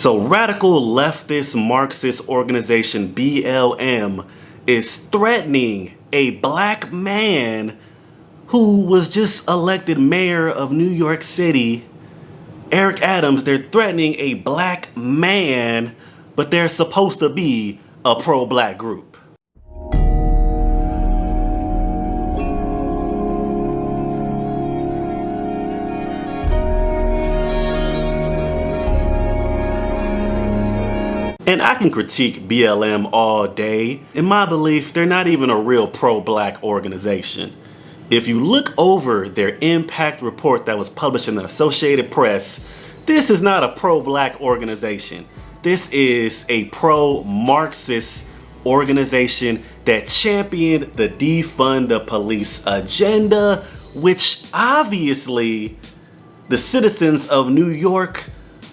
So radical leftist Marxist organization BLM is threatening a black man who was just elected mayor of New York City, Eric Adams. They're threatening a black man, but they're supposed to be a pro-black group. And I can critique BLM all day. In my belief, they're not even a real pro-black organization. If you look over their impact report that was published in the Associated Press, this is not a pro-black organization. This is a pro-Marxist organization that championed the defund the police agenda, which obviously the citizens of New York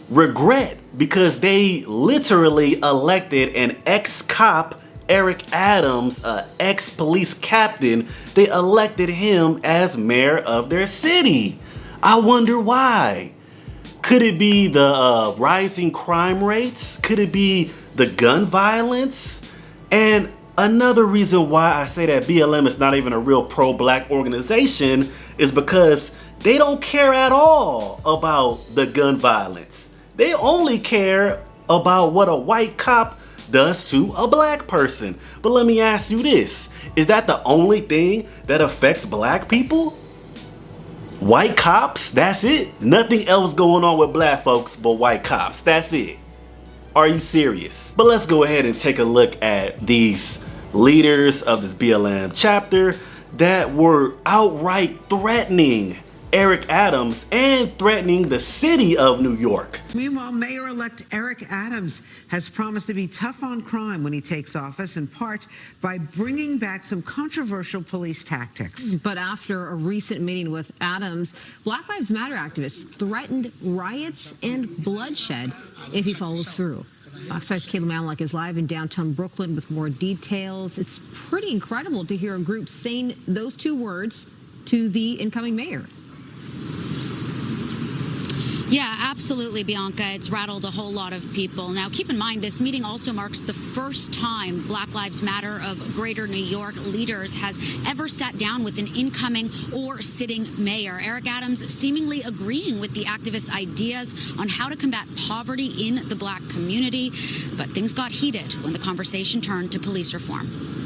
regret, because they literally elected an ex-cop, Eric Adams, an ex-police captain. They elected him as mayor of their city. I wonder why. Could it be the rising crime rates? Could it be the gun violence? And another reason why I say that BLM is not even a real pro-black organization is because they don't care at all about the gun violence. They only care about what a white cop does to a black person. But let me ask you this. Is that the only thing that affects black people? White cops? That's it? Nothing else going on with black folks but white cops. That's it. Are you serious? But let's go ahead and take a look at these leaders of this BLM chapter that were outright threatening Eric Adams and threatening the city of New York. Meanwhile, Mayor-elect Eric Adams has promised to be tough on crime when he takes office, in part by bringing back some controversial police tactics. But after a recent meeting with Adams, Black Lives Matter activists threatened riots and bloodshed if he follows through. Fox 5's Kayla Malik is live in downtown Brooklyn with more details. It's pretty incredible to hear a group saying those two words to the incoming mayor. Yeah, absolutely, Bianca. It's rattled a whole lot of people. Now, keep in mind, this meeting also marks the first time Black Lives Matter of Greater New York leaders has ever sat down with an incoming or sitting mayor. Eric Adams seemingly agreeing with the activists' ideas on how to combat poverty in the black community. But things got heated when the conversation turned to police reform.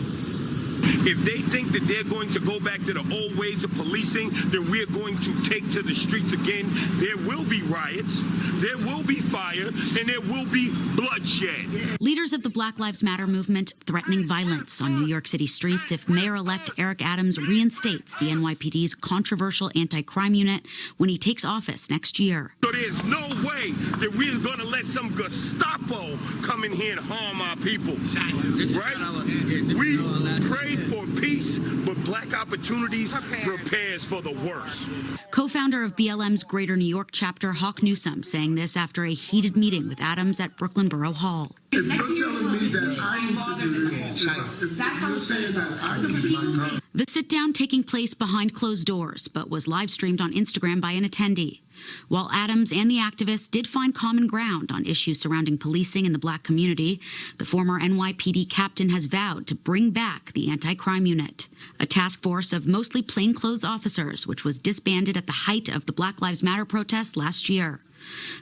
If they think that they're going to go back to the old ways of policing, then we're going to take to the streets again. There will be riots, there will be fire, and there will be bloodshed. Leaders of the Black Lives Matter movement threatening violence on New York City streets if Mayor-elect Eric Adams reinstates the NYPD's controversial anti-crime unit when he takes office next year. So there's no way that we're going to let some Gestapo come in here and harm our people, right? We pray for peace, but black opportunities prepares for the worst. Co-founder of BLM's Greater New York chapter, Chivona Newsome, saying this after a heated meeting with Adams at Brooklyn Borough Hall. If you're telling me that I need to do this, if you're saying that I need to do this. The sit-down taking place behind closed doors, but was live-streamed on Instagram by an attendee. While Adams and the activists did find common ground on issues surrounding policing in the black community, the former NYPD captain has vowed to bring back the anti-crime unit, a task force of mostly plainclothes officers, which was disbanded at the height of the Black Lives Matter protests last year.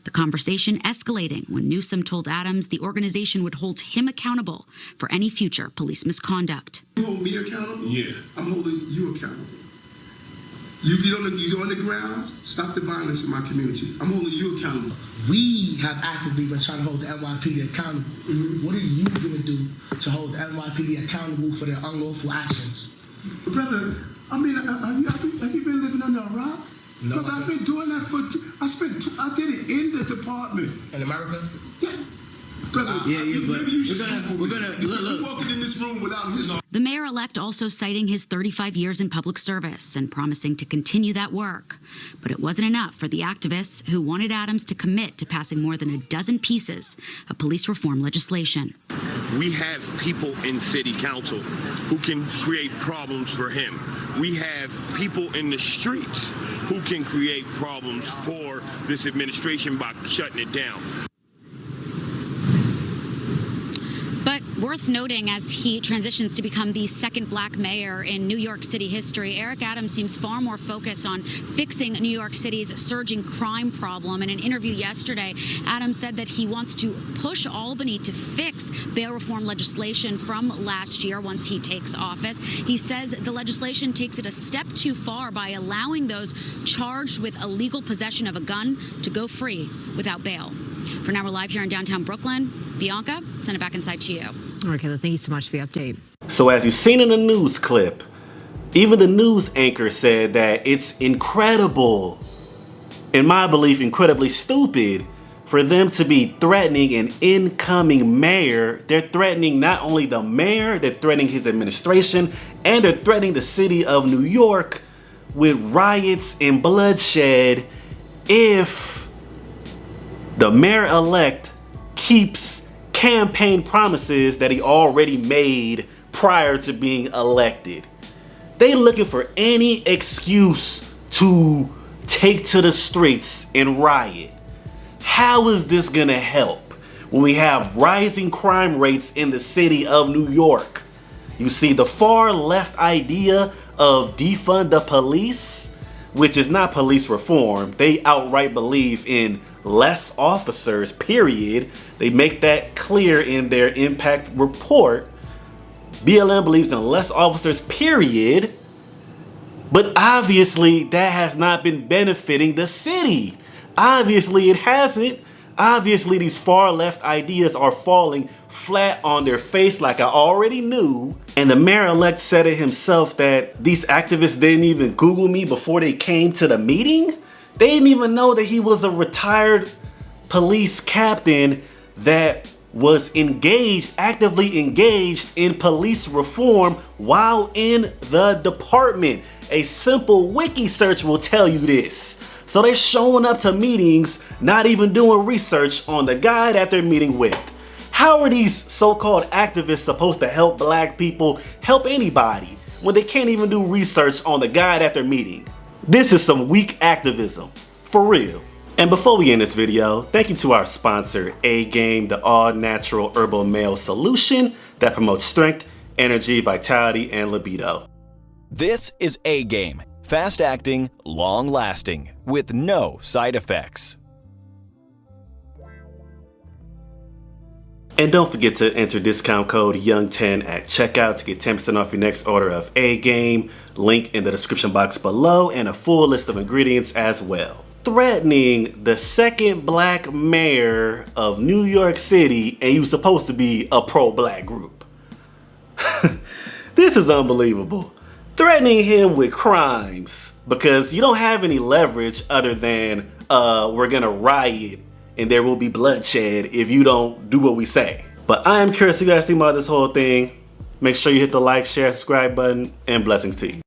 The conversation escalating when Newsome told Adams the organization would hold him accountable for any future police misconduct. You hold me accountable? Yeah. I'm holding you accountable. You get on the ground, stop the violence in my community. I'm holding you accountable. We have actively been trying to hold the NYPD accountable. What are you going to do to hold the NYPD accountable for their unlawful actions? Brother, I mean, have you been living under a rock? No. Because I've been doing that I did it in the department. In America? Yeah. Brother, but we're gonna look. Walking in this room without his. The mayor-elect also citing his 35 years in public service and promising to continue that work. But it wasn't enough for the activists who wanted Adams to commit to passing more than a dozen pieces of police reform legislation. We have people in city council who can create problems for him. We have people in the streets who can create problems for this administration by shutting it down. But worth noting, as he transitions to become the second black mayor in New York City history, Eric Adams seems far more focused on fixing New York City's surging crime problem. In an interview yesterday, Adams said that he wants to push Albany to fix bail reform legislation from last year once he takes office. He says the legislation takes it a step too far by allowing those charged with illegal possession of a gun to go free without bail. For now, we're live here in downtown Brooklyn. Bianca, send it back inside to you. All right, Kayla, thank you so much for the update. So as you've seen in the news clip, even the news anchor said that it's incredible, in my belief, incredibly stupid for them to be threatening an incoming mayor. They're threatening not only the mayor, they're threatening his administration, and they're threatening the city of New York with riots and bloodshed if the mayor-elect keeps campaign promises that he already made prior to being elected. They looking for any excuse to take to the streets and riot. How is this gonna help when we have rising crime rates in the city of New York? You see, the far left idea of defund the police, which is not police reform. They outright believe in less officers, period. They make that clear in their impact report. BLM believes in less officers, period. But obviously that has not been benefiting the city. Obviously it hasn't. Obviously these far left ideas are falling flat on their face like I already knew. And the mayor-elect said it himself that these activists didn't even Google me before they came to the meeting. They didn't even know that he was a retired police captain that was actively engaged in police reform while in the department. A simple wiki search will tell you this. So they're showing up to meetings, not even doing research on the guy that they're meeting with. How are these so-called activists supposed to help black people, help anybody, when they can't even do research on the guy that they're meeting? This is some weak activism, for real. And before we end this video, thank you to our sponsor, A-Game, the all-natural herbal male solution that promotes strength, energy, vitality, and libido. This is A-Game, fast-acting, long-lasting, with no side effects. And don't forget to enter discount code YOUNG10 at checkout to get 10% off your next order of A-Game. Link in the description box below and a full list of ingredients as well. Threatening the second black mayor of New York City, and you're supposed to be a pro-black group. This is unbelievable. Threatening him with crimes because you don't have any leverage other than we're gonna riot and there will be bloodshed if you don't do what we say. But I am curious what you guys think about this whole thing. Make sure you hit the like, share, subscribe button, and blessings to you.